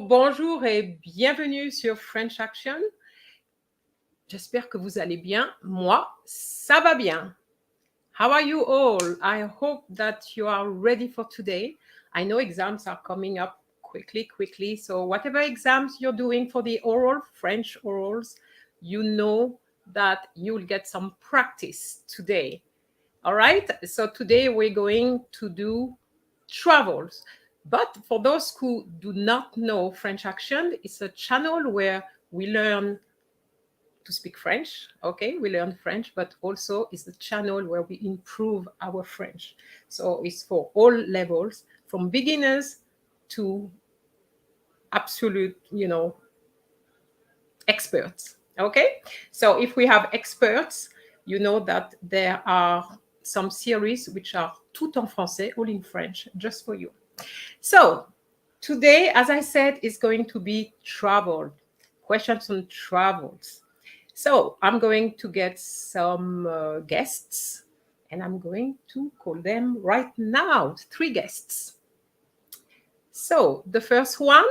Bonjour et bienvenue sur French Action. J'espère que vous allez bien. Moi, ça va bien. How are you all? I hope that you are ready for today. I know exams are coming up quickly. So whatever exams you're doing for the oral, French orals, you know that you'll get some practice today. All right? So today we're going to do travels. But for those who do not know French Action, it's a channel where we learn to speak French. Okay, we learn French, but also it's a channel where we improve our French. So it's for all levels, from beginners to absolute, experts. Okay, so if we have experts, you know that there are some series which are tout en français, all in French, just for you. So today, as I said, is going to be travel, questions on travels. So I'm going to get some guests, and I'm going to call them right now, 3 guests. So the first one,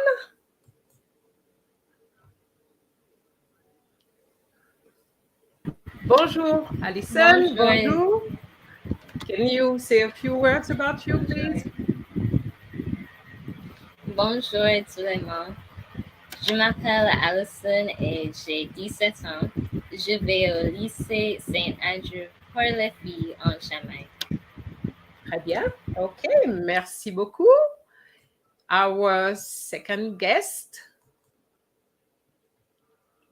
bonjour, Alison. Bonjour. Can you say a few words about you, please? Bonjour tout le monde. Je m'appelle Alison et j'ai 17 ans. Je vais au lycée Saint-Andrew pour les filles en Jamaïque. Très bien. OK, merci beaucoup. Our second guest.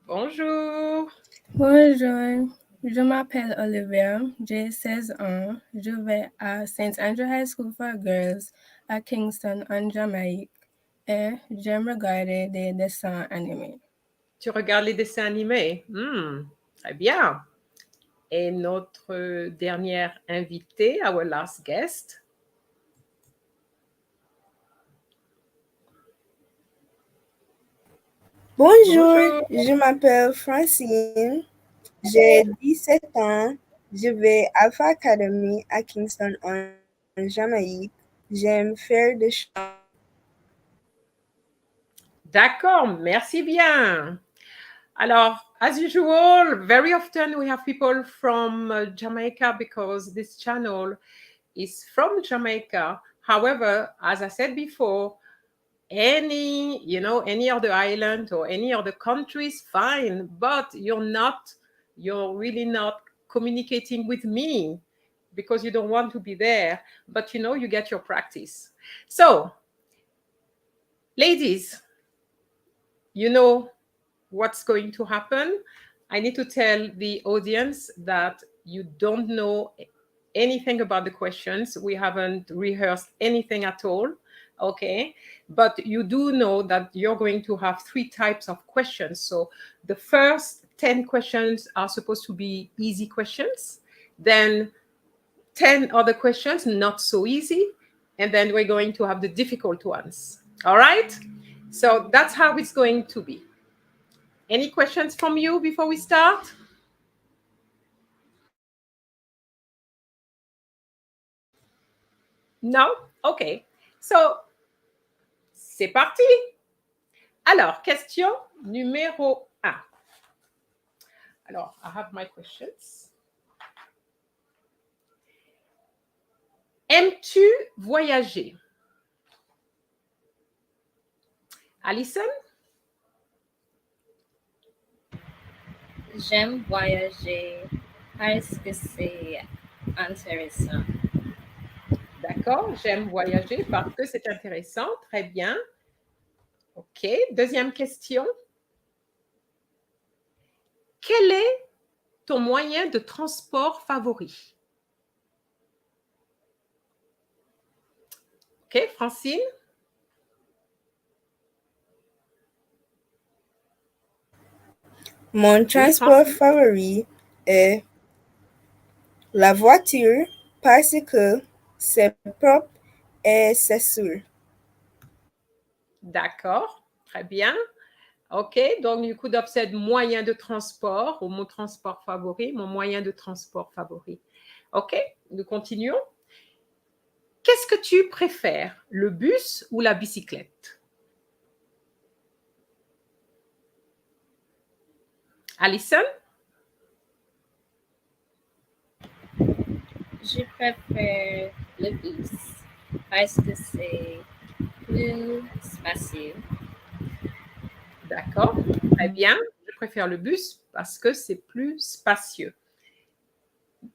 Bonjour. Bonjour, je m'appelle Olivia, j'ai 16 ans. Je vais à St. Andrew High School for Girls à Kingston, en Jamaïque, et j'aime regarder des dessins animés. Tu regardes les dessins animés? Très bien. Et notre dernière invitée, our last guest. Bonjour, je m'appelle Francine, j'ai 17 ans, je vais à Alpha Academy à Kingston en Jamaïque. J'aime faire des chants. D'accord, merci bien. Alors, as usual, very often we have people from Jamaica because this channel is from Jamaica. However, as I said before, any other island or any other country is fine, but you're really not communicating with me because you don't want to be there, but you get your practice. So, ladies, you know what's going to happen. I need to tell the audience that you don't know anything about the questions. We haven't rehearsed anything at all. Okay, but you do know that you're going to have 3 types of questions. So the first 10 questions are supposed to be easy questions. Then 10 other questions, not so easy. And then we're going to have the difficult ones. All right? So that's how it's going to be. Any questions from you before we start? No? OK. So, c'est parti. Alors, question numéro 1. Alors, I have my questions. Aimes-tu voyager? Alison? J'aime voyager parce que c'est intéressant. D'accord, j'aime voyager parce que c'est intéressant. Très bien. OK. Deuxième question. Quel est ton moyen de transport favori? OK, Francine? Mon transport favori est la voiture parce que c'est propre et c'est sûr. D'accord, très bien. OK, donc you could have said moyen de transport ou mon transport favori, mon moyen de transport favori. OK, nous continuons. Qu'est-ce que tu préfères, le bus ou la bicyclette? Alison? Je préfère le bus parce que c'est plus spacieux. D'accord, très bien. Je préfère le bus parce que c'est plus spacieux.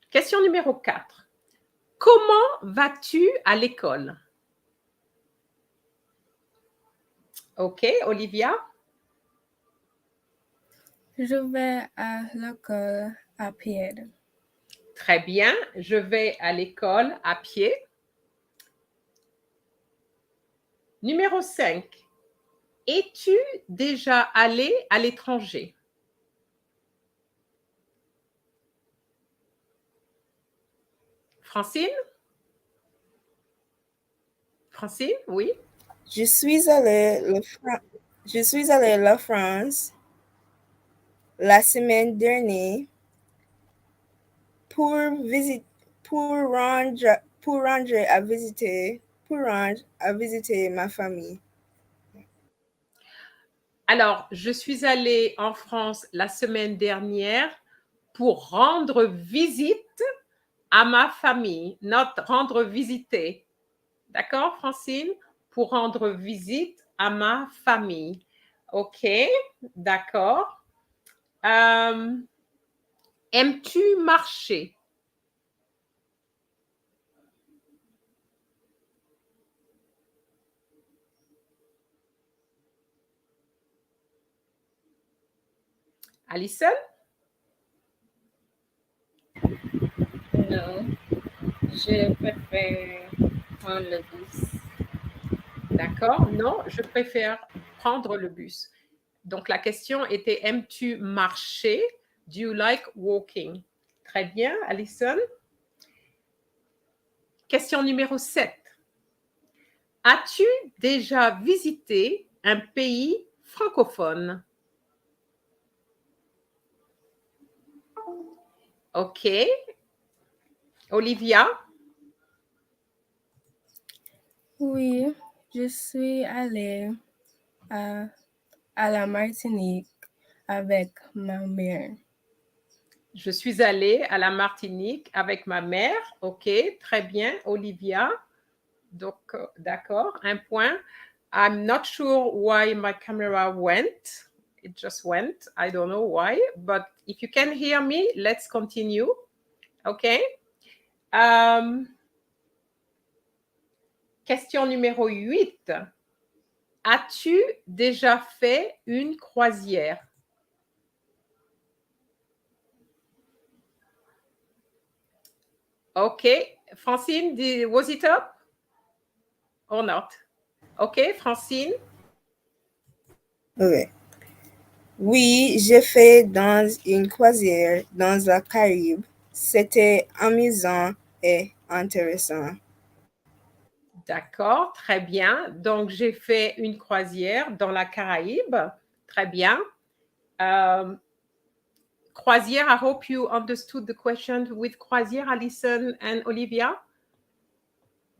Question numéro 4. Comment vas-tu à l'école? OK, Olivia? Je vais à l'école à pied. Très bien, je vais à l'école à pied. Numéro 5. Es-tu déjà allé à l'étranger? Francine? Francine, oui? Je suis allée à la France la semaine dernière pour rendre à visiter ma famille. Alors, je suis allée en France la semaine dernière pour rendre visite à ma famille, not rendre visiter. D'accord, Francine? Pour rendre visite à ma famille. OK, d'accord. Aimes-tu marcher? Alison? Non, je préfère prendre le bus. D'accord, non, je préfère prendre le bus. Donc, la question était, aimes-tu marcher? Do you like walking? Très bien, Alison. Question numéro 7. As-tu déjà visité un pays francophone? OK. Olivia? Oui, je suis allée à la Martinique avec ma mère. Je suis allée à la Martinique avec ma mère. OK, très bien, Olivia. Donc, d'accord, un point. I'm not sure why my camera went. It just went. I don't know why. But if you can hear me, let's continue. OK. Question numéro 8. As-tu déjà fait une croisière? Okay. Francine, was it up or not? Okay, Francine. Ouais. Oui, j'ai fait dans une croisière dans la Caraïbe. C'était amusant et intéressant. D'accord, très bien. Donc, j'ai fait une croisière dans la Caraïbe. Très bien. Croisière, I hope you understood the question with croisière, Alison and Olivia.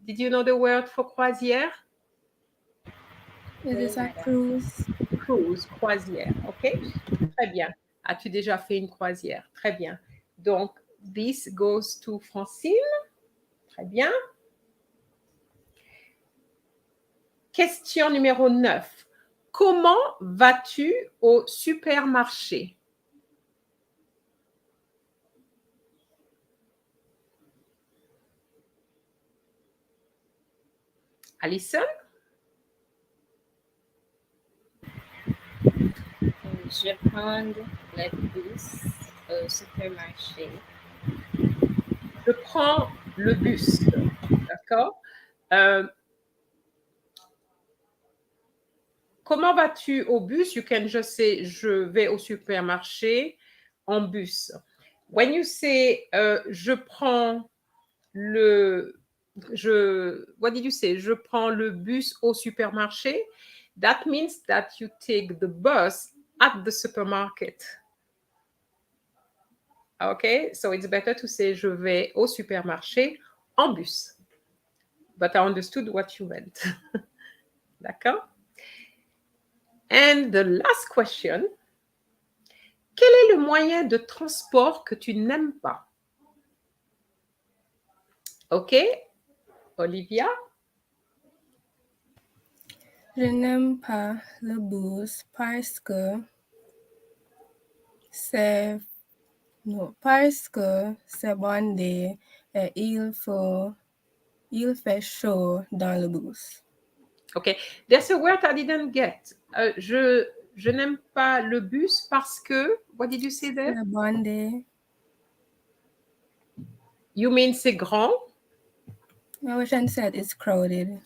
Did you know the word for croisière? Is this a cruise? Cruise, croisière, ok? Très bien. As-tu déjà fait une croisière? Très bien. Donc, this goes to Francine. Très bien. Question numéro 9. Comment vas-tu au supermarché? Alison? Je prends le bus au supermarché. Je prends le bus. D'accord? Comment vas-tu au bus? You can just say je vais au supermarché en bus. When you say je prends what did you say? Je prends le bus au supermarché. That means that you take the bus at the supermarket. Okay, so it's better to say je vais au supermarché en bus. But I understood what you meant. D'accord? And the last question. Quel est le moyen de transport que tu n'aimes pas? OK, Olivia? Je n'aime pas le bus parce que c'est bondé et il fait chaud dans le bus. OK. There's a word I didn't get. Je n'aime pas le bus parce que, what did you say there? C'est bondé. You mean c'est grand? I wish I said it's crowded.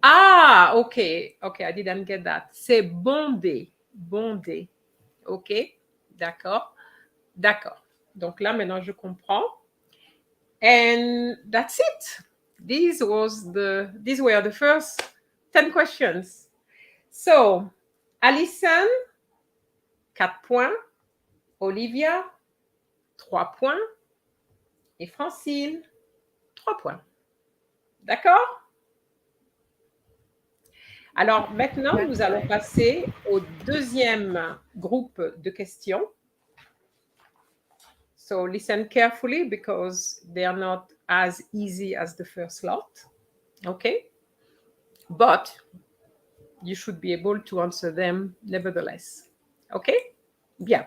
Ah, OK. OK, I didn't get that. C'est bondé. Bondé. OK, d'accord. D'accord. Donc là, maintenant, je comprends. And that's it. These were the first 10 questions. So, Alison, 4 points. Olivia, 3 points. Et Francine, 3 points. D'accord? Alors, maintenant, nous allons passer au deuxième groupe de questions. So, listen carefully because they are not as easy as the first lot. Okay? But you should be able to answer them nevertheless. OK? Bien.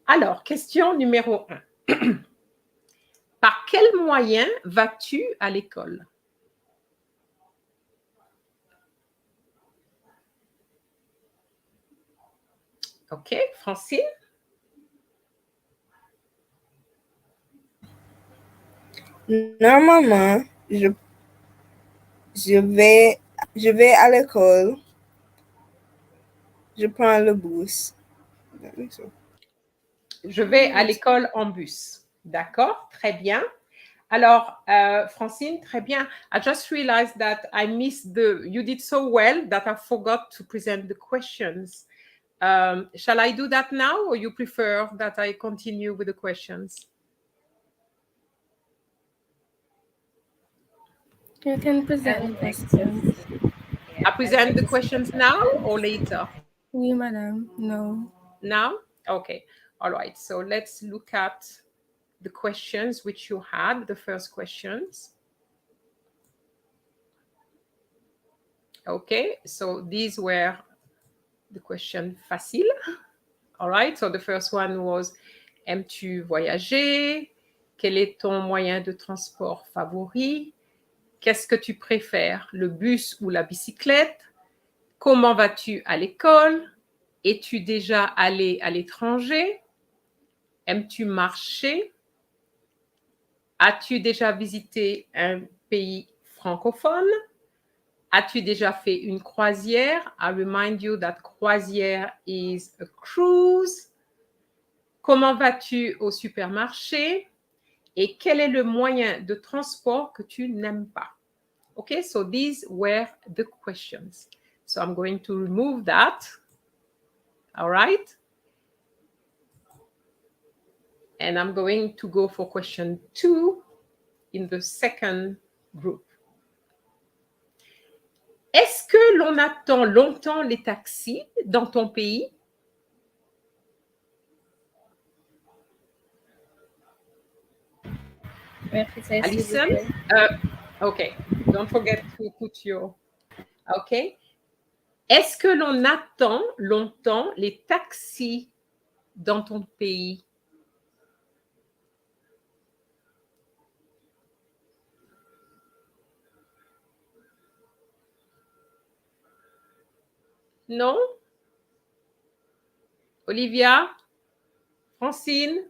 Alors, question numéro 1. Par quel moyen vas-tu à l'école? OK, Francine? Normalement, je vais à l'école. Je prends le bus. Je vais à l'école en bus. D'accord, très bien. Alors, Francine, très bien. I just realized that I missed you did so well that I forgot to present the questions. Shall I do that now or you prefer that I continue with the questions? You can present the questions. I present the questions now or later? Oui, madame. No. Now? Okay. All right. So let's look at the questions which you had, the first questions. Okay. So these were the question facile. All right. So the first one was, aimes-tu voyager? Quel est ton moyen de transport favori? Qu'est-ce que tu préfères, le bus ou la bicyclette? Comment vas-tu à l'école? Es-tu déjà allé à l'étranger? Aimes-tu marcher? As-tu déjà visité un pays francophone? As-tu déjà fait une croisière? I remind you that croisière is a cruise. Comment vas-tu au supermarché? Et quel est le moyen de transport que tu n'aimes pas? Okay, so these were the questions. So I'm going to remove that. All right. And I'm going to go for question 2 in the second group. Est-ce que l'on attend longtemps les taxis dans ton pays? Alison? Okay, don't forget to put your... Okay. Est-ce que l'on attend longtemps les taxis dans ton pays? Non? Olivia? Francine?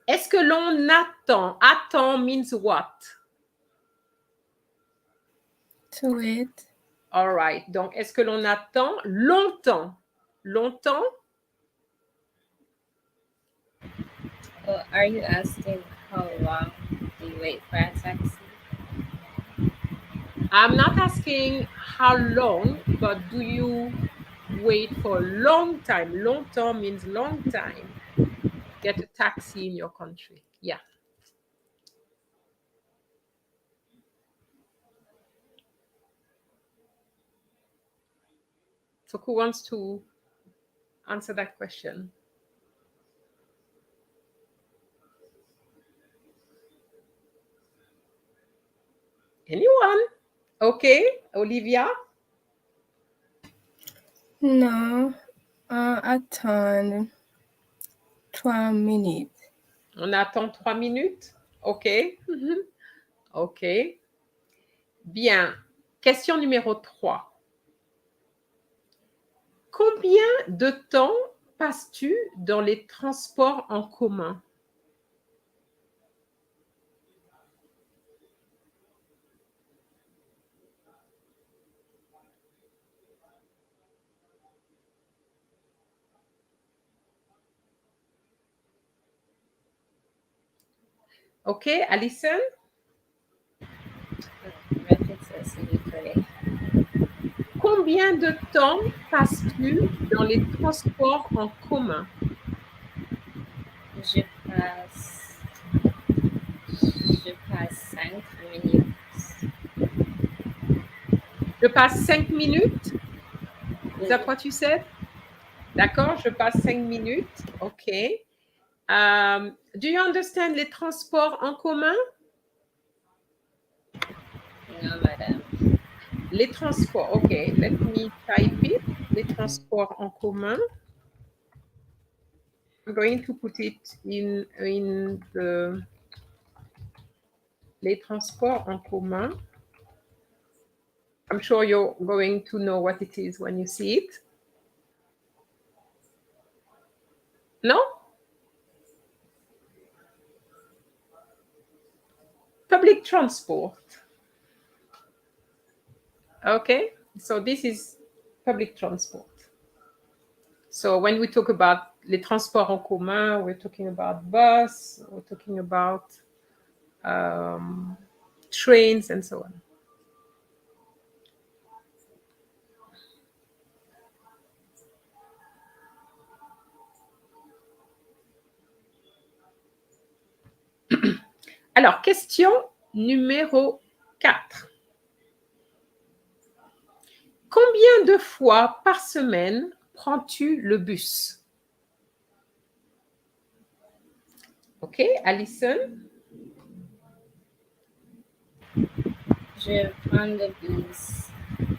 Est-ce que l'on attend? Attend means what? To wait. All right. Donc, est-ce que l'on attend longtemps? Longtemps? Are you asking how long do you wait for a taxi? I'm not asking how long, but do you wait for a long time? Longtemps means long time. Get a taxi in your country. Yeah. So who wants to answer that question? Anyone? Okay, Olivia? Non, on attend 3 minutes. On attend 3 minutes? OK. OK. Bien. Question numéro 3. Combien de temps passes-tu dans les transports en commun? OK, Alison? Répète ça, s'il vous plaît. Combien de temps passes-tu dans les transports en commun? Je passe 5 minutes. Je passe 5 minutes? Is that what you said? D'accord, je passe 5 minutes. OK. Do you understand les transports en commun? Non, madame. Les transports, OK. Let me type it. Les transports en commun. I'm going to put it in the... Les transports en commun. I'm sure you're going to know what it is when you see it. No? Public transport. Okay, so this is public transport. So when we talk about les transports en commun, we're talking about bus, we're talking about trains and so on. Alors, question numéro 4. Combien de fois par semaine prends-tu le bus? OK, Alison? Je prends le bus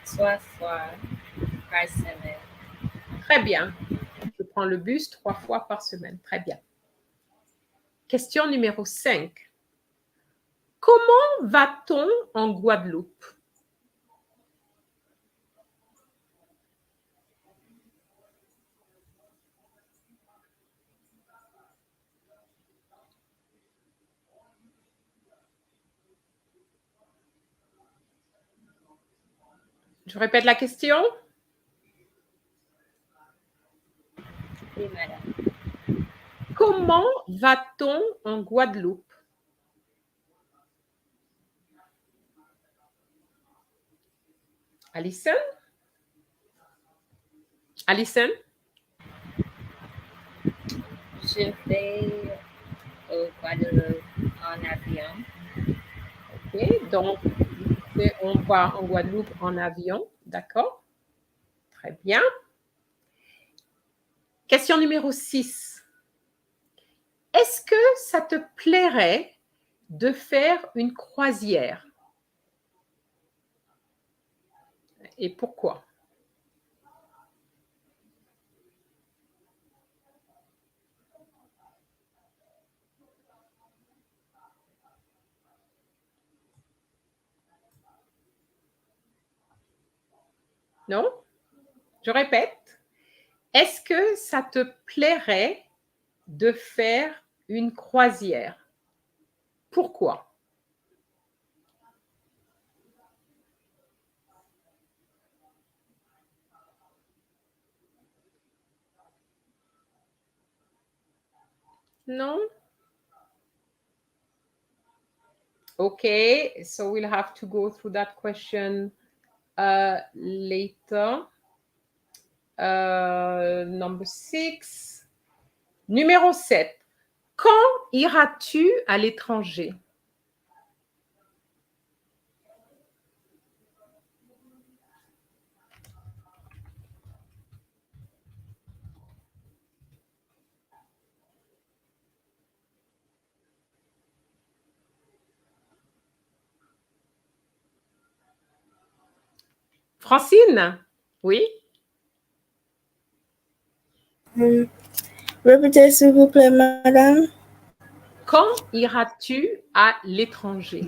3 fois par semaine. Très bien. Je prends le bus 3 fois par semaine. Très bien. Question numéro 5. Comment va-t-on en Guadeloupe? Je répète la question. Oui, madame. Comment va-t-on en Guadeloupe? Alison? Alison? Je vais au Guadeloupe en avion. Ok, donc on va en Guadeloupe en avion, d'accord? Très bien. Question numéro 6. Est-ce que ça te plairait de faire une croisière? Et pourquoi? Non? Je répète. Est-ce que ça te plairait de faire une croisière? Pourquoi? Non? Okay, so we'll have to go through that question later. Number 6. Numéro 7. Quand iras-tu à l'étranger? Francine? Oui? Répétez s'il vous plaît, madame. Quand iras-tu à l'étranger?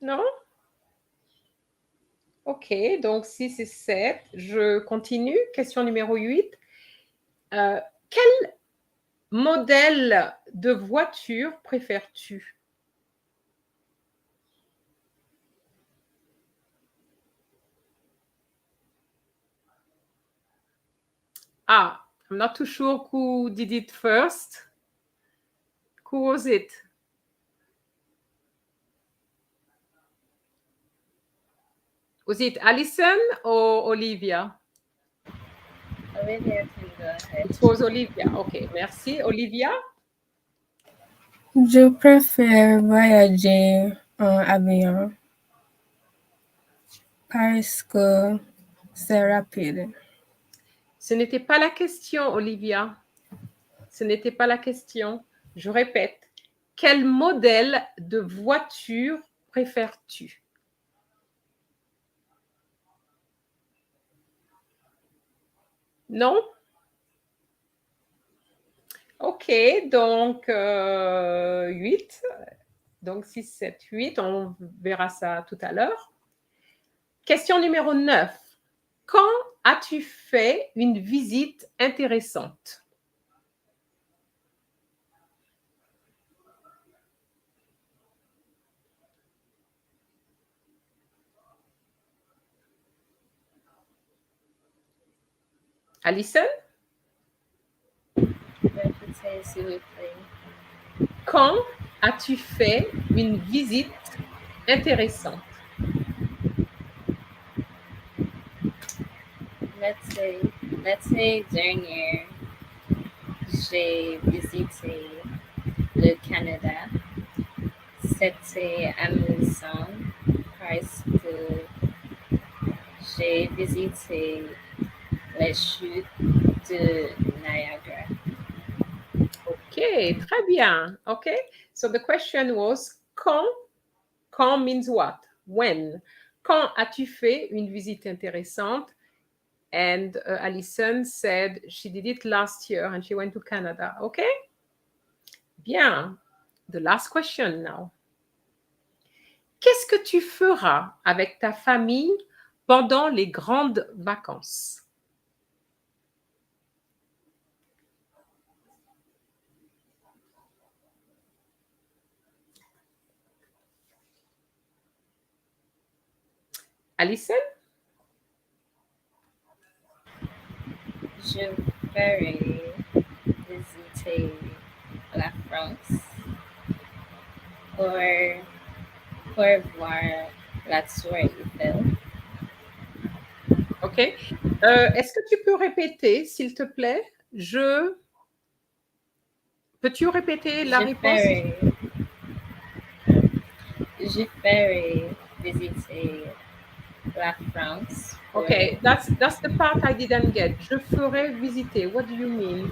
Non? Ok, donc 6 et 7. Je continue. Question numéro 8. Quel modèle de voiture préfères-tu? Ah, I'm not too sure who did it first. Who was it? Was it Alison or Olivia? Olivia can go ahead. It was Olivia. Ok, merci. Olivia? Je préfère voyager en avion parce que c'est rapide. Ce n'était pas la question, Olivia. Ce n'était pas la question. Je répète. Quel modèle de voiture préfères-tu? Non? Ok, donc 8. Donc 6, 7, 8. On verra ça tout à l'heure. Question numéro 9. Quand as-tu fait une visite intéressante? Alison? Répétez s'il vous plaît. Quand as-tu fait une visite intéressante? Let's say dernier, j'ai visité le Canada. C'était amusant parce que j'ai visité les chutes de Niagara. Okay, très bien. Okay, so the question was quand. Quand means what? When. Quand as-tu fait une visite intéressante? And Alison said she did it last year and she went to Canada. Okay? Bien. The last question now. Qu'est-ce que tu feras avec ta famille pendant les grandes vacances? Alison? Je ferai visiter la France pour voir la tour Eiffel. OK. Est-ce que tu peux répéter, s'il te plaît? Peux-tu répéter la réponse? Je ferai visiter la France. Okay, that's the part I didn't get. Je ferai visiter. What do you mean?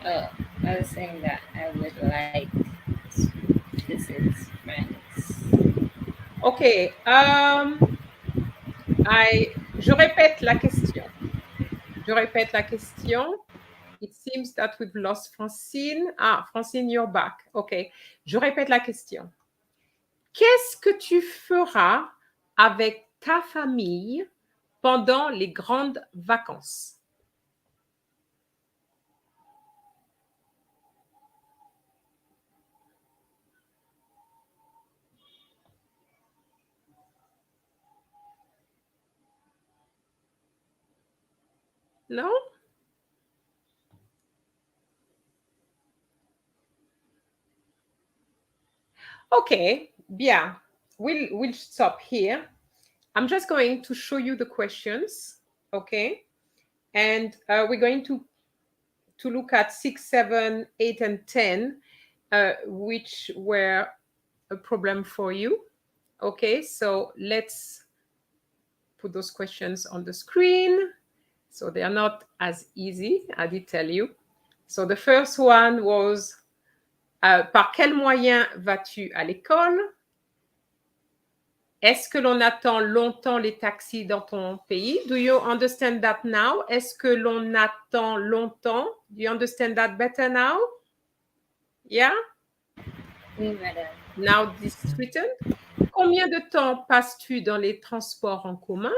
Oh, I was saying that I would like to visit France. Okay. Je répète la question. It seems that we've lost Francine. Ah, Francine, you're back. Okay. Je répète la question. Qu'est-ce que tu feras avec ta famille pendant les grandes vacances? Non? Okay, bien. We'll stop here. I'm just going to show you the questions, okay? And we're going to look at 6, 7, 8, and 10, which were a problem for you. Okay, so let's put those questions on the screen. So they are not as easy, I did tell you. So the first one was, par quel moyen vas-tu à l'école? Est-ce que l'on attend longtemps les taxis dans ton pays? Do you understand that now? Est-ce que l'on attend longtemps? Do you understand that better now? Yeah? Oui, madame. Now this is written. Combien de temps passes-tu dans les transports en commun?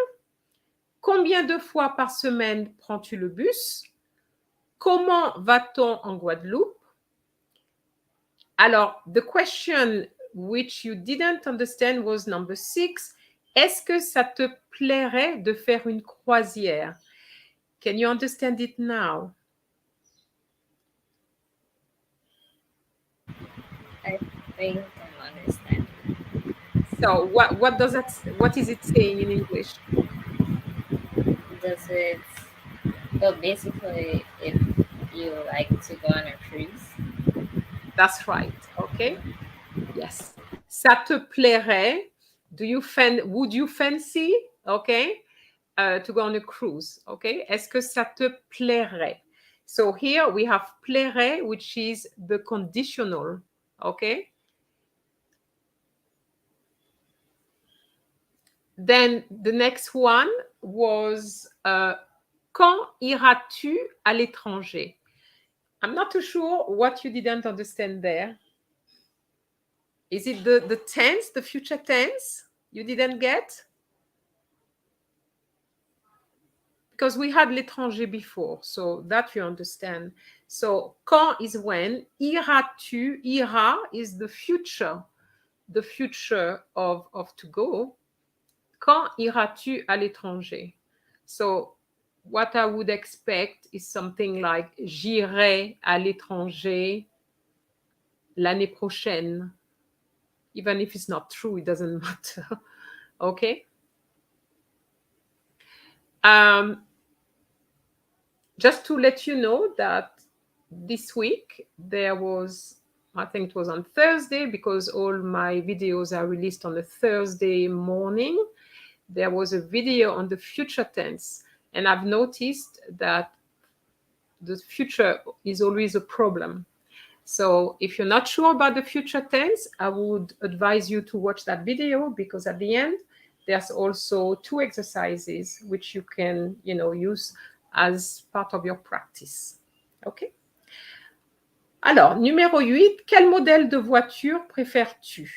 Combien de fois par semaine prends-tu le bus? Comment va-t-on en Guadeloupe? Alors, the question which you didn't understand was number 6. Est-ce que ça te plairait de faire une croisière? Can you understand it now? I think I'm understanding. So what is it saying in English? Does it, but basically, if you like to go on a cruise. That's right, okay? Yes. Ça te plairait? Would you fancy, okay, to go on a cruise, okay? Est-ce que ça te plairait? So here we have plairait, which is the conditional, okay? Then the next one was, quand iras-tu à l'étranger? I'm not too sure what you didn't understand there. Is it the tense, the future tense you didn't get? Because we had l'étranger before, so that you understand. So, quand is when, iras-tu, ira is the future of to go. Quand iras-tu à l'étranger? So, what I would expect is something like j'irai à l'étranger l'année prochaine. Even if it's not true, it doesn't matter. Okay? Just to let you know that this week there was, I think it was on Thursday, because all my videos are released on a Thursday morning. There was a video on the future tense, and I've noticed that the future is always a problem. So if you're not sure about the future tense, I would advise you to watch that video, because at the end, there's also 2 exercises which you can, use as part of your practice. OK? Alors, numéro 8, quel modèle de voiture préfères-tu?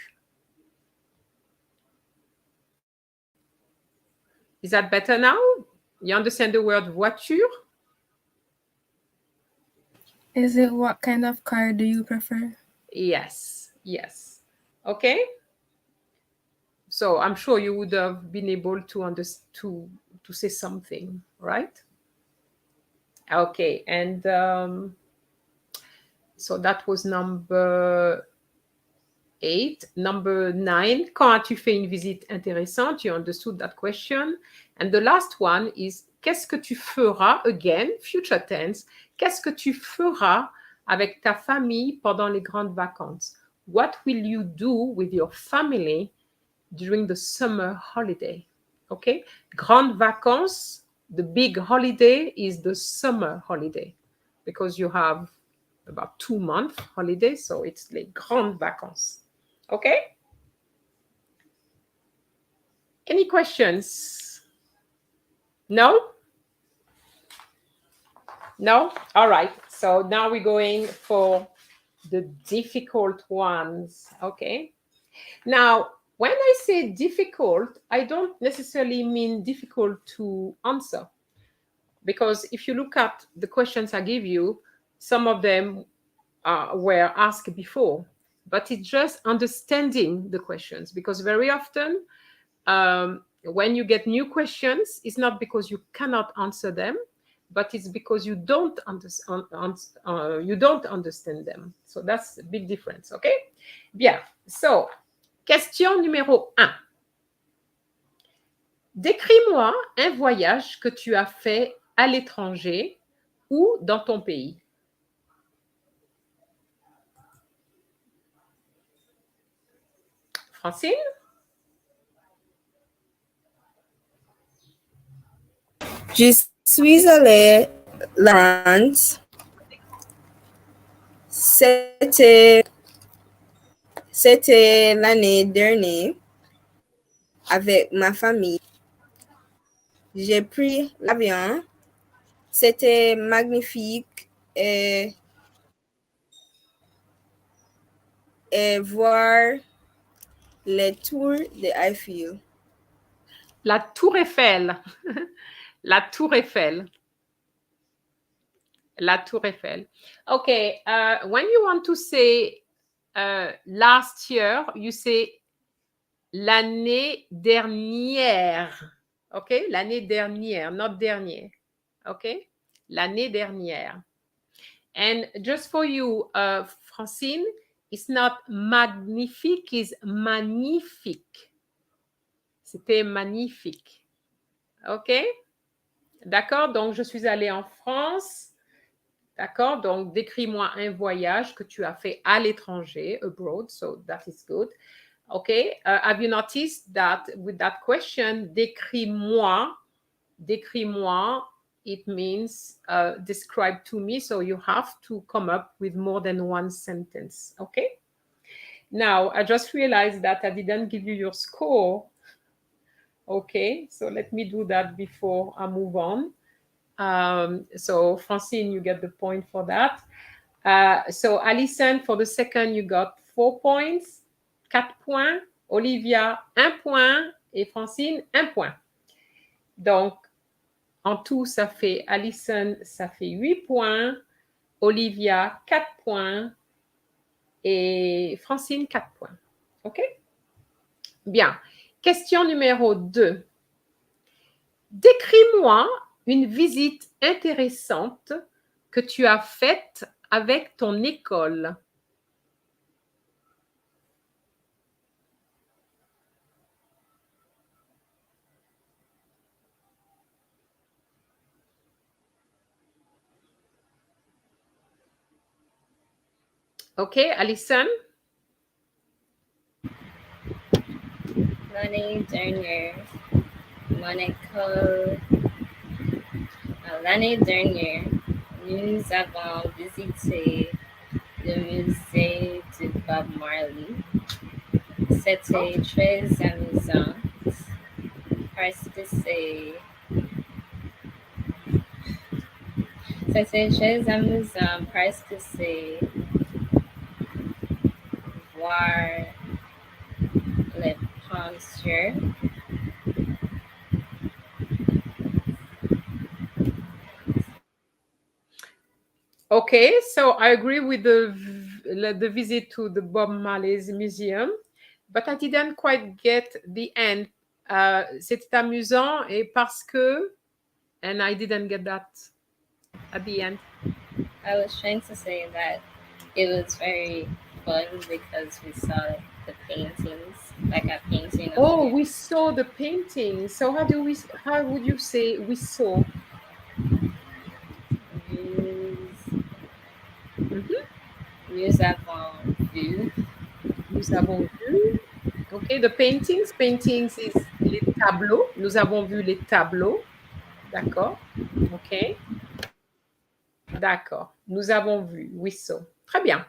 Is that better now? You understand the word voiture? Is it what kind of car do you prefer? Yes. OK? So I'm sure you would have been able to say something, right? Okay, and so that was number 8. Number 9, quand as-tu fait une visite intéressante? You understood that question. And the last one is, qu'est-ce que tu feras? Again, future tense. Qu'est-ce que tu feras avec ta famille pendant les grandes vacances? What will you do with your family during the summer holiday? Okay? Grandes vacances, the big holiday is the summer holiday because you have about 2 months holiday, so it's les grandes vacances. Okay? Any questions? No? No? All right. So now we're going for the difficult ones. Okay? Now, when I say difficult, I don't necessarily mean difficult to answer. Because if you look at the questions I give you, some of them were asked before. But it's just understanding the questions, because very often when you get new questions, it's not because you cannot answer them, but it's because you don't understand them. So that's a big difference, okay? Bien. So, question numéro 1. Décris-moi un voyage que tu as fait à l'étranger ou dans ton pays. Francine? Je suis allée à France. C'était l'année dernière avec ma famille. J'ai pris l'avion. C'était magnifique et voir les tours de Eiffel. La Tour Eiffel. La Tour Eiffel. La Tour Eiffel. Okay, when you want to say last year, you say l'année dernière. Okay, l'année dernière, not dernier. Okay, l'année dernière. And just for you, Francine, it's not magnifique, it's magnifique. C'était magnifique. OK? D'accord? Donc, je suis allée en France. D'accord? Donc, décris-moi un voyage que tu as fait à l'étranger, abroad. So, that is good. Okay? Have you noticed that with that question, décris-moi, it means describe to me. So, you have to come up with more than one sentence. Okay? Now, I just realized that I didn't give you your score. Okay, so let me do that before I move on. So Francine, you get the point for that. So Alison, for the second, you got 4 points, 4 points. Olivia, 1 point. Et Francine, 1 point. Donc, en tout, ça fait, Alison, ça fait 8 points. Olivia, 4 points. Et Francine, 4 points. OK? Bien. Question numéro 2. Décris-moi une visite intéressante que tu as faite avec ton école. OK, Alison? L'année dernière, l'année dernière, nous avons visité le musée de Bob Marley. C'était très amusant parce que c'est voir les peintures. Okay, so I agree with the visit to the Bob Marley's museum. but I didn't quite get the end. C'était amusant et parce que, and I didn't get that at the end. I was trying to say that it was very fun because we saw the paintings, like a painting. Oh, we saw the painting. So how would you say we saw? Nous avons vu. Nous avons vu. Okay, the paintings. Paintings is les tableaux. Nous avons vu les tableaux. D'accord. OK. D'accord. Nous avons vu. We saw. Très bien.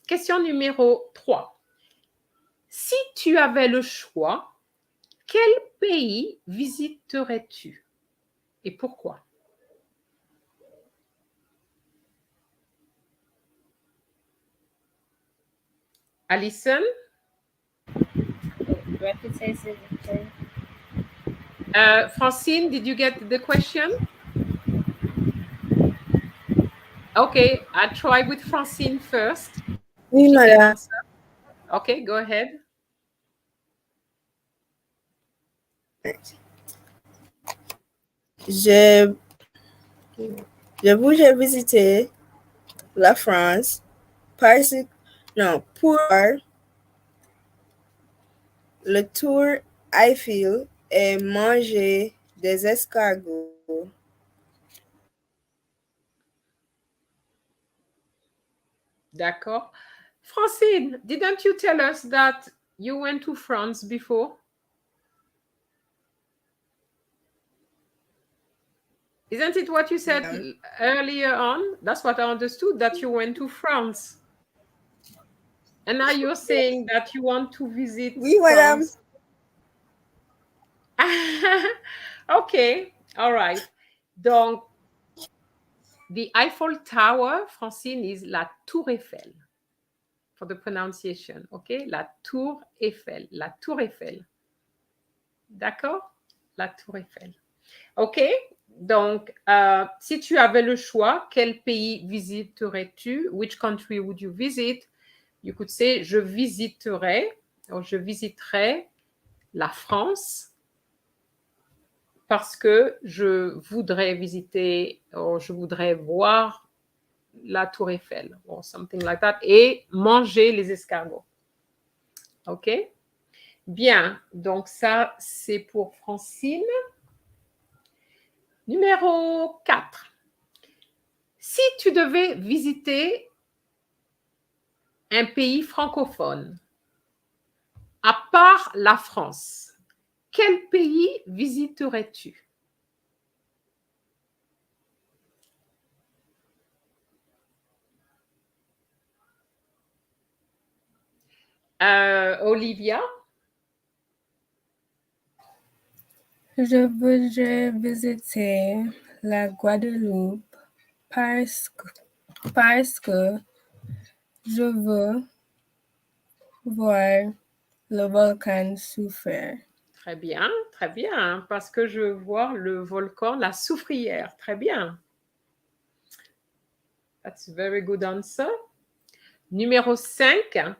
Question numéro 3. Si tu avais le choix, quel pays visiterais-tu et pourquoi? Alison? Francine, did you get the question? Okay, I'll try with Francine first. Oui, madame. Okay, go ahead. Je voudrais visiter la France pour le tour Eiffel et manger des escargots. D'accord. Francine, didn't you tell us that you went to France before? Isn't it what you said earlier on? That's what I understood, that you went to France. And now you're saying that you want to visit France. Okay, all right. Donc, the Eiffel Tower, Francine, is la Tour Eiffel for the pronunciation, okay? La Tour Eiffel, la Tour Eiffel. D'accord? La Tour Eiffel. OK? Donc, si tu avais le choix, quel pays visiterais-tu? Which country would you visit? You could say, je visiterai la France parce que je voudrais visiter, ou je voudrais voir la Tour Eiffel, or something like that, et manger les escargots. OK? Bien, donc ça, c'est pour Francine. Numéro 4. Si tu devais visiter un pays francophone, à part la France, quel pays visiterais-tu? Olivia? Je voudrais visiter la Guadeloupe parce que je veux voir le volcan souffrir. Très bien, parce que je veux voir le volcan, la soufrière. Très bien. That's a very good answer. Numéro 5.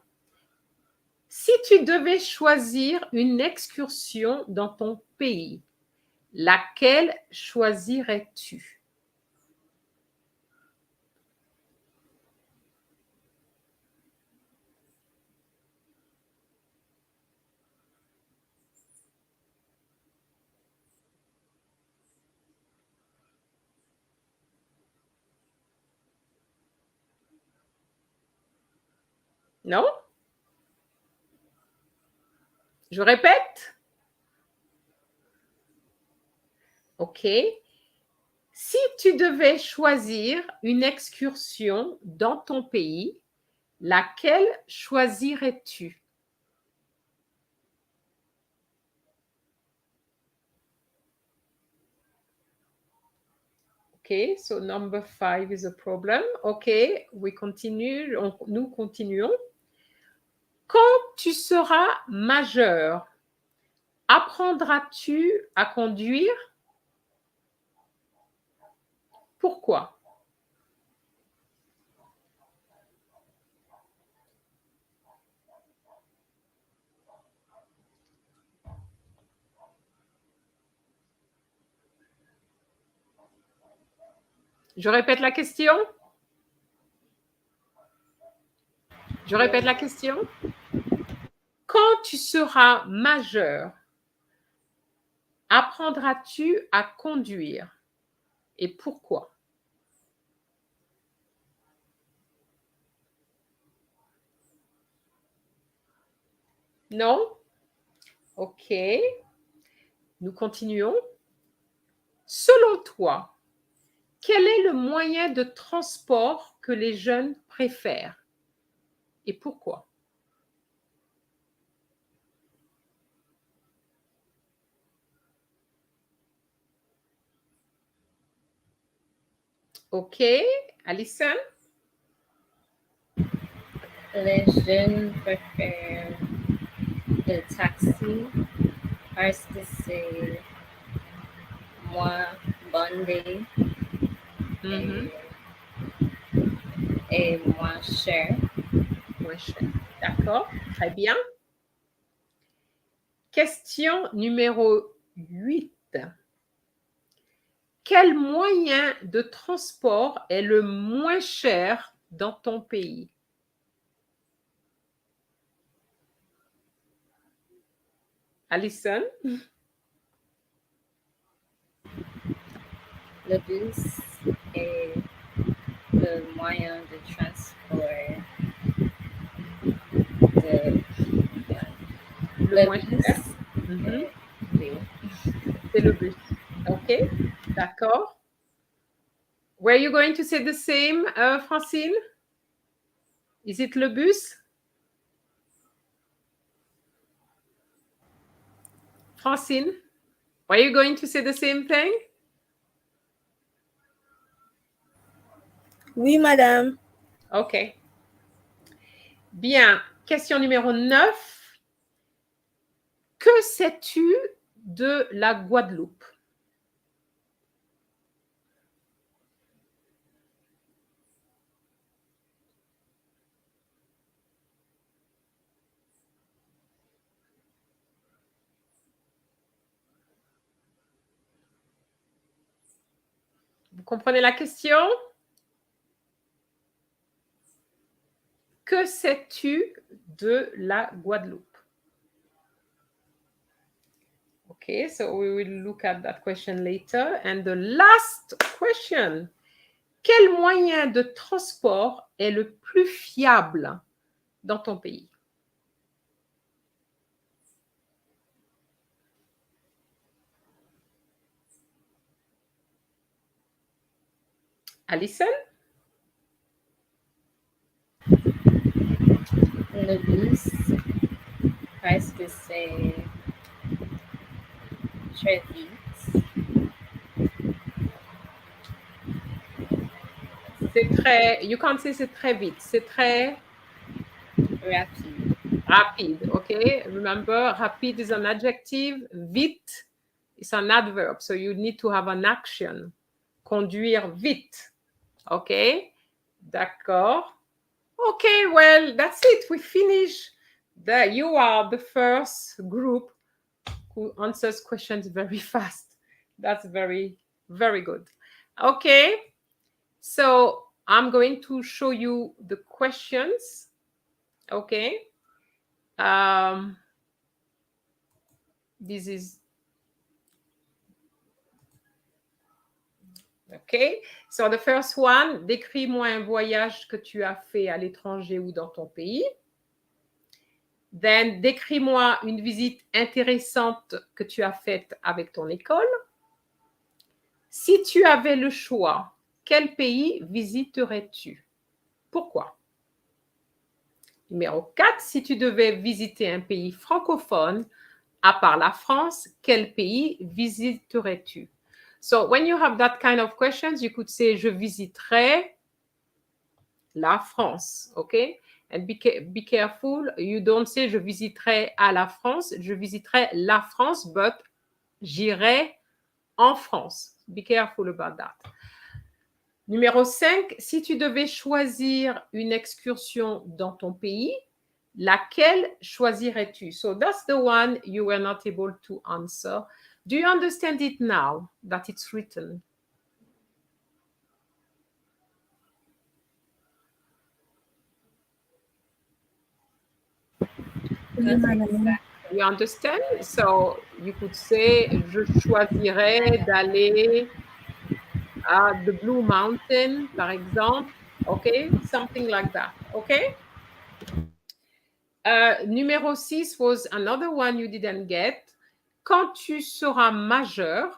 Si tu devais choisir une excursion dans ton pays, laquelle choisirais-tu? Non? Je répète? OK. Si tu devais choisir une excursion dans ton pays, laquelle choisirais-tu? OK, so number 5 is a problem. OK, we continue, nous continuons. Quand tu seras majeur, apprendras-tu à conduire? Pourquoi? Je répète la question. Je répète la question. Quand tu seras majeur, apprendras-tu à conduire et pourquoi? Non? OK. Nous continuons. Selon toi, quel est le moyen de transport que les jeunes préfèrent et pourquoi? OK. Alison? Les jeunes préfèrent le taxi parce que c'est moins bondé et moins cher. Moins cher. D'accord. Très bien. Question numéro 8. Quel moyen de transport est le moins cher dans ton pays? Alison? Le bus est le moyen de transport Le moins bus. cher. Oui. C'est le bus. OK. D'accord. Were you going to say the same, Francine? Is it le bus? Francine, were you going to say the same thing? Oui, madame. OK. Bien. Question numéro 9. Que sais-tu de la Guadeloupe? Vous comprenez la question? Que sais-tu de la Guadeloupe? Okay, so we will look at that question later. And the last question. Quel moyen de transport est le plus fiable dans ton pays? Alison? Le bus parce que c'est très vite. C'est très, you can't say c'est très vite, c'est très Rapide. rapide, okay? Remember, rapide is an adjective, vite is an adverb, so you need to have an action. Conduire vite, okay? D'accord. Okay, well, that's it. We finish. You are the first group who answers questions very fast. That's very, very good. Okay, so I'm going to show you the questions. Okay. This is okay. So the first one, décris-moi un voyage que tu as fait à l'étranger ou dans ton pays. Then, décris-moi une visite intéressante que tu as faite avec ton école. Si tu avais le choix, quel pays visiterais-tu? Pourquoi? Numéro 4, si tu devais visiter un pays francophone, à part la France, quel pays visiterais-tu? So, when you have that kind of questions, you could say, je visiterai la France, okay? And be careful, you don't say, je visiterai à la France, je visiterai la France, but j'irai en France. Be careful about that. Numéro 5, si tu devais choisir une excursion dans ton pays, laquelle choisirais-tu? So that's the one you were not able to answer. Do you understand it now that it's written? Oui, madame. You understand? So you could say, je choisirais d'aller à the Blue Mountain, par exemple. Okay, something like that. Okay. Numéro 6 was another one you didn't get. Quand tu seras majeur.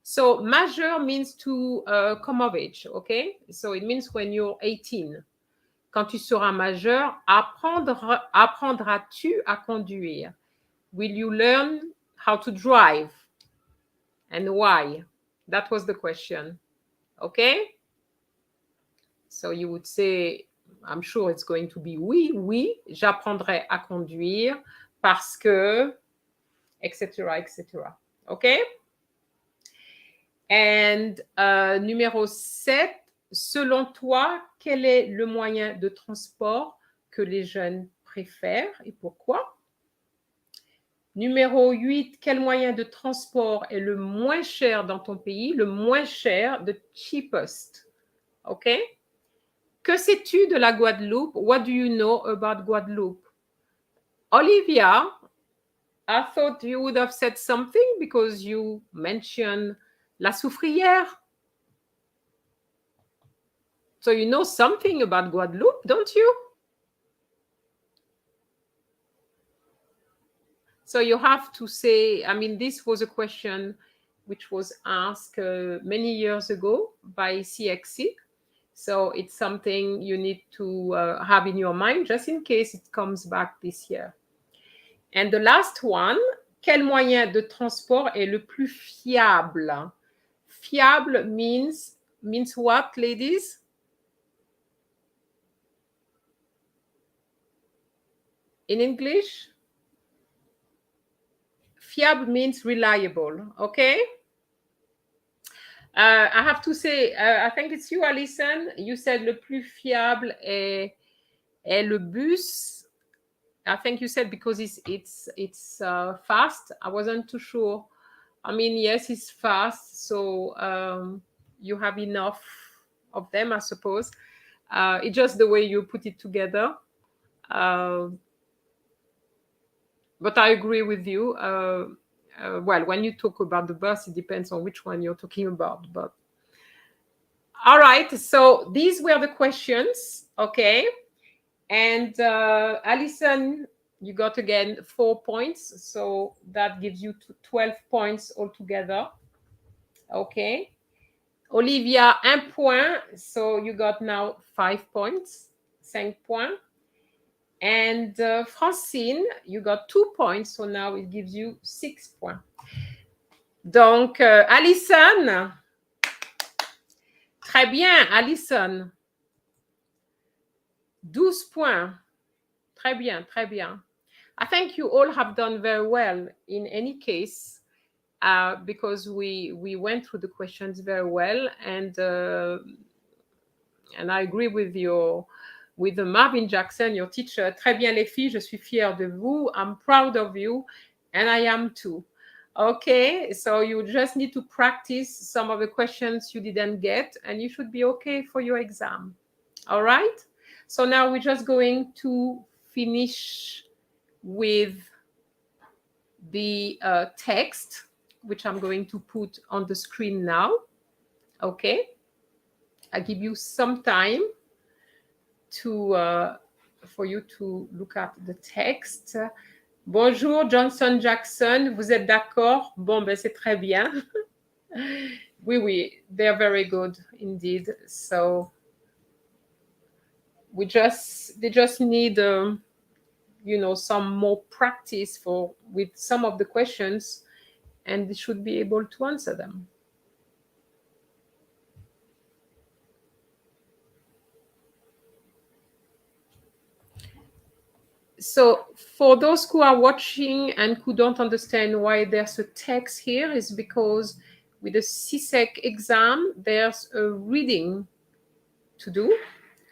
So majeur means to come of age, okay? So it means when you're 18. Quand tu seras majeur, apprendras-tu à conduire? Will you learn how to drive? And why? That was the question. Okay? So you would say, I'm sure it's going to be oui, j'apprendrai à conduire parce que, etc., etc. Okay? And numéro 7, selon toi, quel est le moyen de transport que les jeunes préfèrent et pourquoi? Numéro 8, quel moyen de transport est le moins cher dans ton pays? Le moins cher, the cheapest. OK? Que sais-tu de la Guadeloupe? What do you know about Guadeloupe? Olivia, I thought you would have said something because you mentioned la soufrière. So you know something about Guadeloupe, don't you? So you have to say, I mean, this was a question which was asked many years ago by CXC. So it's something you need to have in your mind just in case it comes back this year. And the last one, quel moyen de transport est le plus fiable? Fiable means what, ladies? In English? Fiable means reliable, okay? I have to say, I think it's you, Alison. You said le plus fiable est le bus. I think you said because it's fast. I wasn't too sure. I mean, yes, it's fast, so you have enough of them, I suppose. It's just the way you put it together. But I agree with you. Well, when you talk about the bus, it depends on which one you're talking about. But all right, so these were the questions, okay? And Alison, you got again 4 points, so that gives you 12 points altogether. Okay. Olivia, 1 point, so you got now 5 points, 5 points. And Francine, you got 2 points, so now it gives you 6 points. Donc, Alison, très bien, Alison. 12 points. Très bien, très bien. I think you all have done very well in any case, because we went through the questions very well, and I agree with Marvin Jackson, your teacher. Très bien les filles, je suis fière de vous. I'm proud of you, and I am too. Okay, so you just need to practice some of the questions you didn't get, and you should be okay for your exam. All right? So now we're just going to finish with the text, which I'm going to put on the screen now. Okay? I give you some time for you to look at the text. Bonjour, Johnson Jackson. Vous êtes d'accord? Bon, ben c'est très bien. Oui, they're very good indeed. So they just need, some more practice with some of the questions, and they should be able to answer them. So for those who are watching and who don't understand why there's a text here, is because with the CSEC exam, there's a reading to do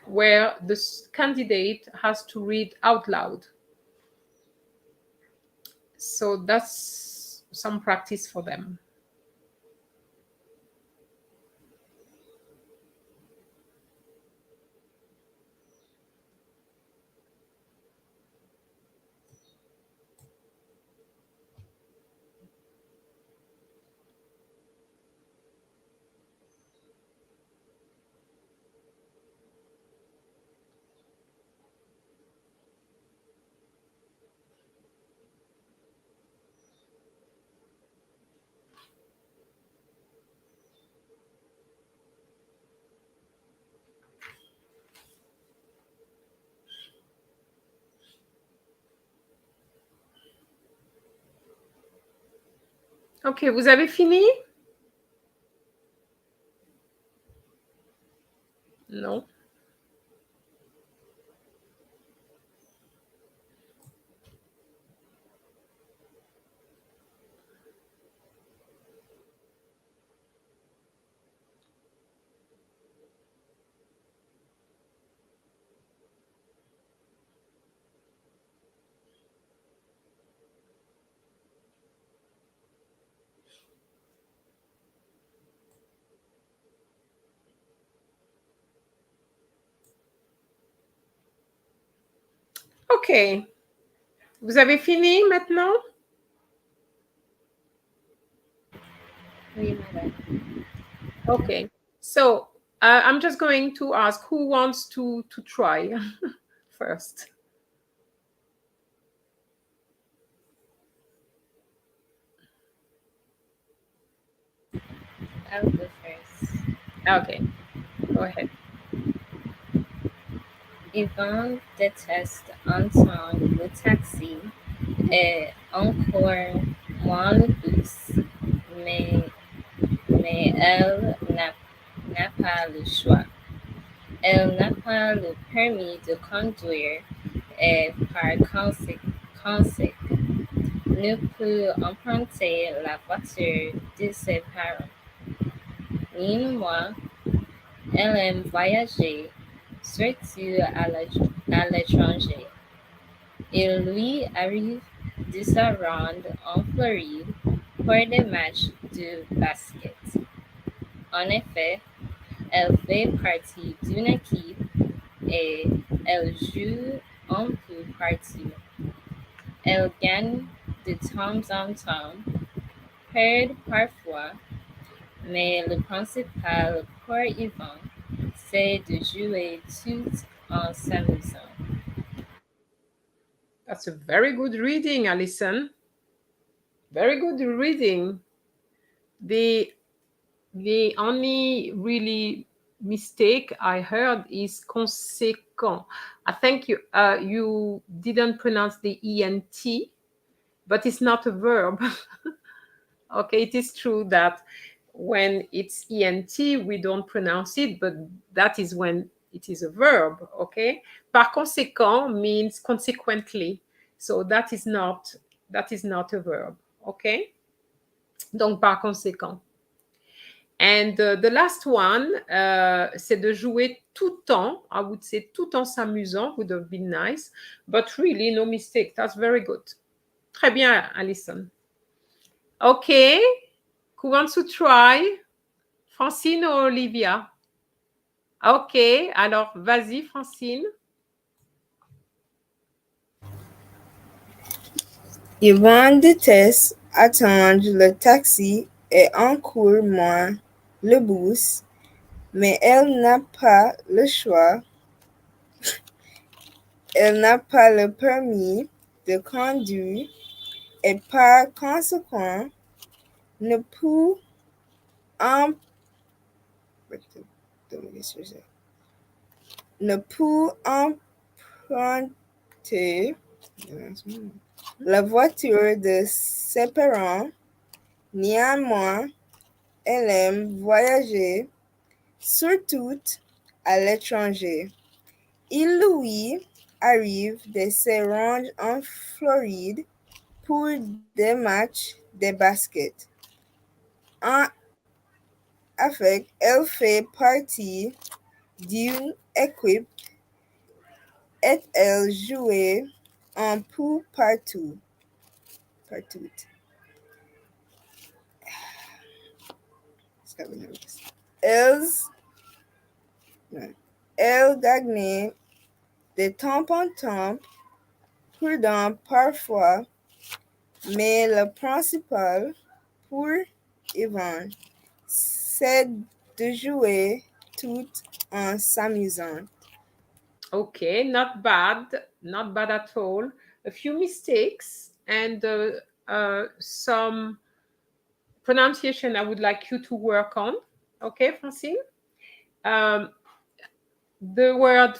where the candidate has to read out loud. So that's some practice for them. Ok, vous avez fini? Non. Ok. Vous avez fini maintenant? Oui, madame. Okay. So I'm just going to ask who wants to try first. I'll go first. Okay. Go ahead. Yvonne déteste entendre le taxi et encore moins le bus, mais, mais elle n'a pas le choix. Elle n'a pas le permis de conduire et par conséquent ne peut emprunter la voiture de ses parents. Néanmoins, elle aime voyager, surtout à l'étranger. Il lui arrive de se rendre en Floride pour des matchs de basket. En effet, elle fait partie d'une équipe et elle joue un peu partout. Elle gagne de temps en temps, perd parfois, mais le principal pour Yvon, c'est de jouer tout en s'amusant. That's a very good reading, Alison. Very good reading. The only really mistake I heard is conséquent. I think you didn't pronounce the ENT, but it's not a verb. Okay, it is true that when it's ENT, we don't pronounce it, but that is when it is a verb, okay? Par conséquent means consequently. So that is not a verb, okay? Donc par conséquent. And the last one, c'est de jouer tout temps. I would say tout en s'amusant would have been nice, but really no mistake. That's very good. Très bien, Alison. Okay, who wants to try? Francine ou Olivia? Ok, alors vas-y, Francine. Yvonne déteste attendre le taxi et encore moins le bus, mais elle n'a pas le choix. Elle n'a pas le permis de conduire et par conséquent ne peut em- ne peut emprunter la voiture de ses parents. Néanmoins, elle aime voyager, surtout à l'étranger. Il lui arrive de se rendre en Floride pour des matchs de basket. En effet, elle fait partie d'une équipe et elle joue un peu partout. Elle gagne de temps en temps, prudent parfois, mais le principal pour Yvonne, c'est de jouer tout en s'amusant. Okay, not bad, not bad at all. A few mistakes and some pronunciation I would like you to work on. Okay, Francine? Um, the word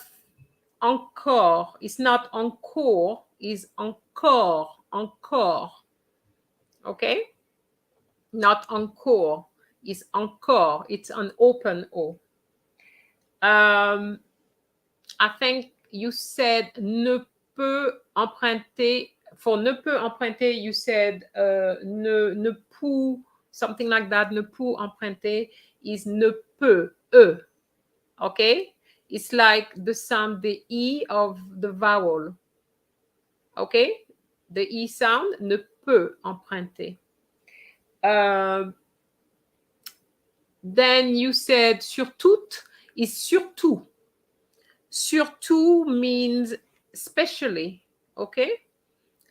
encore is not encore, is encore, encore. Okay? not encore. It's encore. It's an open O. I think you said ne peut emprunter. For ne peut emprunter, you said ne peut, something like that. Ne peut emprunter is ne peut, e. Okay? It's like the sound, the E of the vowel. Okay? The E sound, ne peut emprunter. Then you said surtout is surtout. Surtout means especially, okay?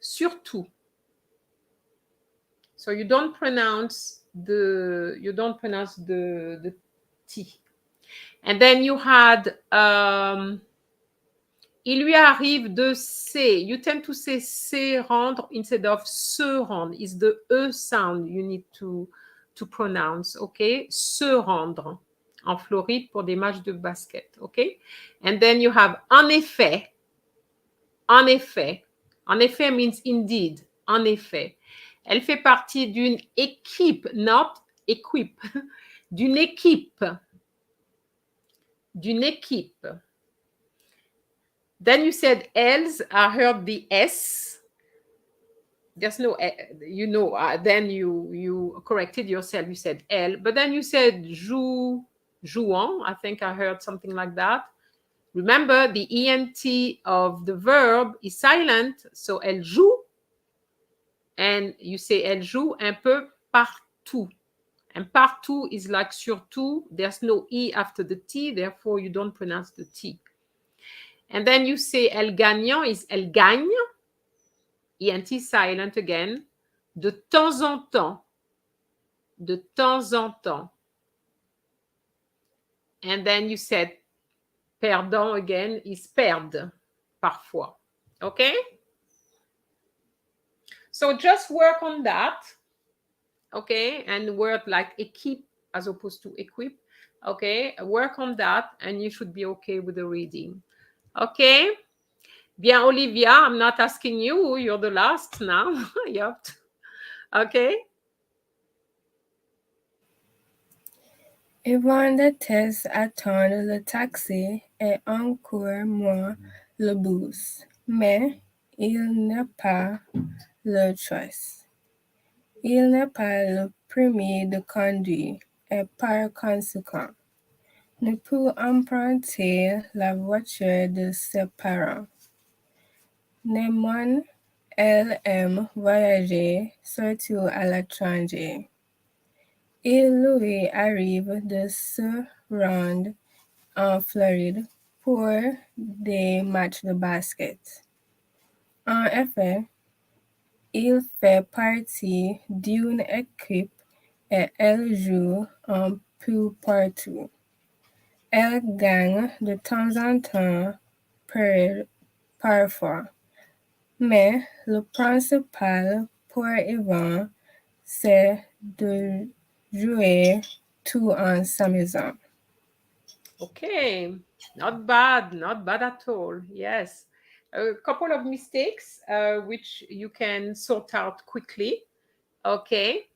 Surtout. So you don't pronounce the T. And then you had il lui arrive de se. You tend to say se rendre instead of se rendre. It's the E sound you need to pronounce, okay? Se rendre. En Floride pour des matchs de basket, okay? And then you have en effet. En effet. En effet means indeed. En effet. Elle fait partie d'une équipe, not equip. D'une équipe. D'une équipe. Then you said else. I heard the S. There's no, you know, then you corrected yourself. You said L, but then you said jouant. I think I heard something like that. Remember, the ENT of the verb is silent, so elle joue. And you say elle joue un peu partout. And partout is like surtout. There's no E after the T, therefore you don't pronounce the T. And then you say elle gagnant is elle gagne. ENT silent again. De temps en temps. De temps en temps. And then you said perdant again is perdre. Parfois. Okay? So just work on that. Okay? And word like équipe as opposed to equip. Okay? Work on that and you should be okay with the reading. Okay? Bien, Olivia, I'm not asking you. You're the last now. Yep. Okay? Yvonne déteste attendre le taxi et encore moins le bus, mais il n'a pas le choix. Il n'a pas le permis de conduire et par conséquent ne peut emprunter la voiture de ses parents. Néanmoins, elle aime voyager, surtout à l'étranger. Il lui arrive de se rendre en Floride pour des matchs de basket. En effet, il fait partie d'une équipe et elle joue un peu partout. Elle gagne de temps en temps parfois, mais le principal pour Yvonne, c'est de jouer tout en s'amusant. Okay, not bad at all. Yes, a couple of mistakes which you can sort out quickly. Okay,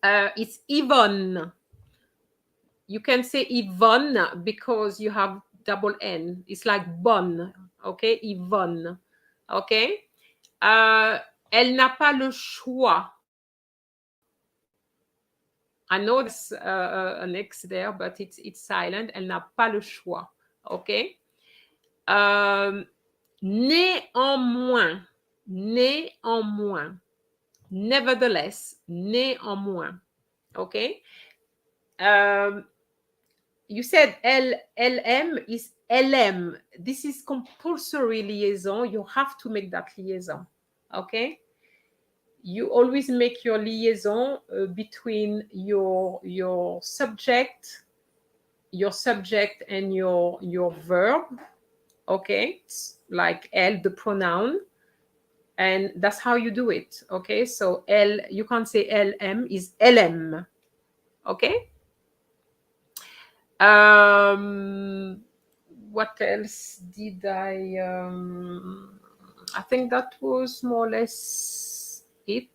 it's Yvonne. You can say Yvonne because you have double N. It's like bonne. Okay, Yvonne. Okay, elle n'a pas le choix. I know there's an X there, but it's silent. Elle n'a pas le choix. Okay. Néanmoins. Néanmoins. Nevertheless. Néanmoins. Okay. You said LM is LM. This is compulsory liaison. You have to make that liaison. Okay. You always make your liaison between your subject and your verb. Okay, it's like elle, the pronoun, and that's how you do it. Okay, so L, you can't say LM, is LM. Okay. What else did I think that was more or less it.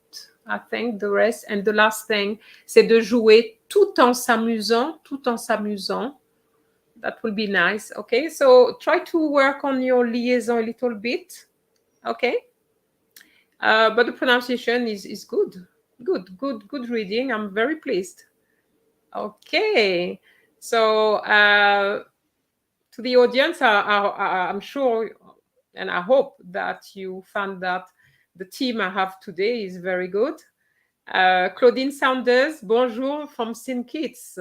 I think the rest. And the last thing, c'est de jouer tout en s'amusant, tout en s'amusant. That will be nice. Okay, so try to work on your liaison a little bit. Okay, but the pronunciation is good. Good reading. I'm very pleased. Okay, so to the audience, I'm sure and I hope that you found that the team I have today is very good. Claudine Saunders, bonjour from St. Kitts.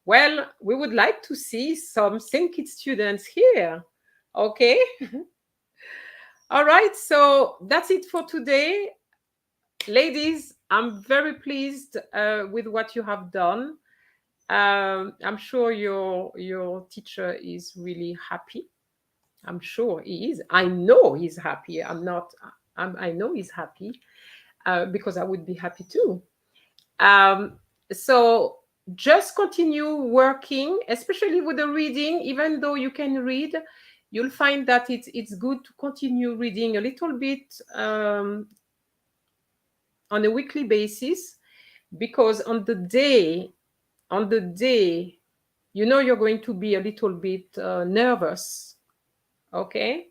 Well, we would like to see some St. Kitts students here. Okay. All right, so that's it for today. Ladies, I'm very pleased with what you have done. I'm sure your teacher is really happy. I'm sure he is. I know he's happy. I know he's happy because I would be happy too. So just continue working, especially with the reading. Even though you can read, you'll find that it's good to continue reading a little bit on a weekly basis, because on the day, you know, you're going to be a little bit nervous. Okay.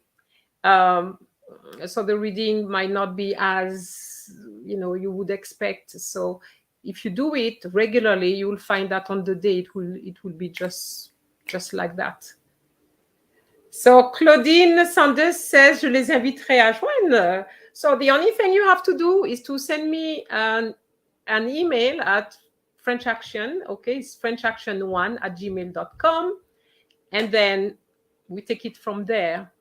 So the reading might not be as, you know, you would expect. So if you do it regularly, you will find that on the day it will be just like that. So Claudine Sanders says, je les inviterai à joindre. So the only thing you have to do is to send me an email at French Action. Okay, it's frenchaction1@gmail.com, and then we take it from there.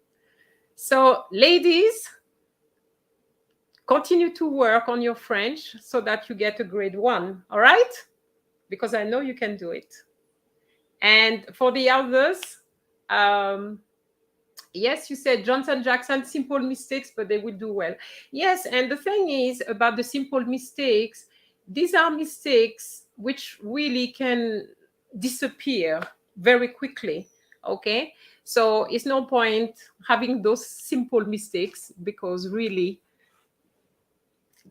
So ladies, continue to work on your French so that you get a grade 1, all right? Because I know you can do it. And for the others, yes, you said Johnson Jackson, simple mistakes, but they will do well. Yes, and the thing is about the simple mistakes, these are mistakes which really can disappear very quickly, okay? So it's no point having those simple mistakes, because really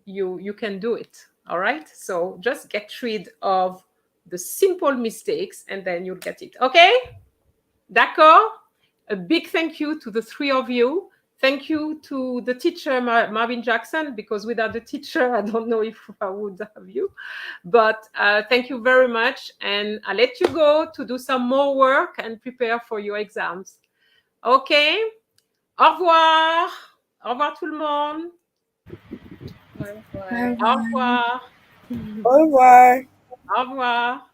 you can do it, all right? So just get rid of the simple mistakes and then you'll get it, okay? D'accord? A big thank you to the three of you. Thank you to the teacher, Marvin Jackson, because without the teacher, I don't know if I would have you. But thank you very much. And I'll let you go to do some more work and prepare for your exams. OK? Au revoir. Au revoir tout le monde. Au revoir. Au Au revoir. Au revoir. Au revoir.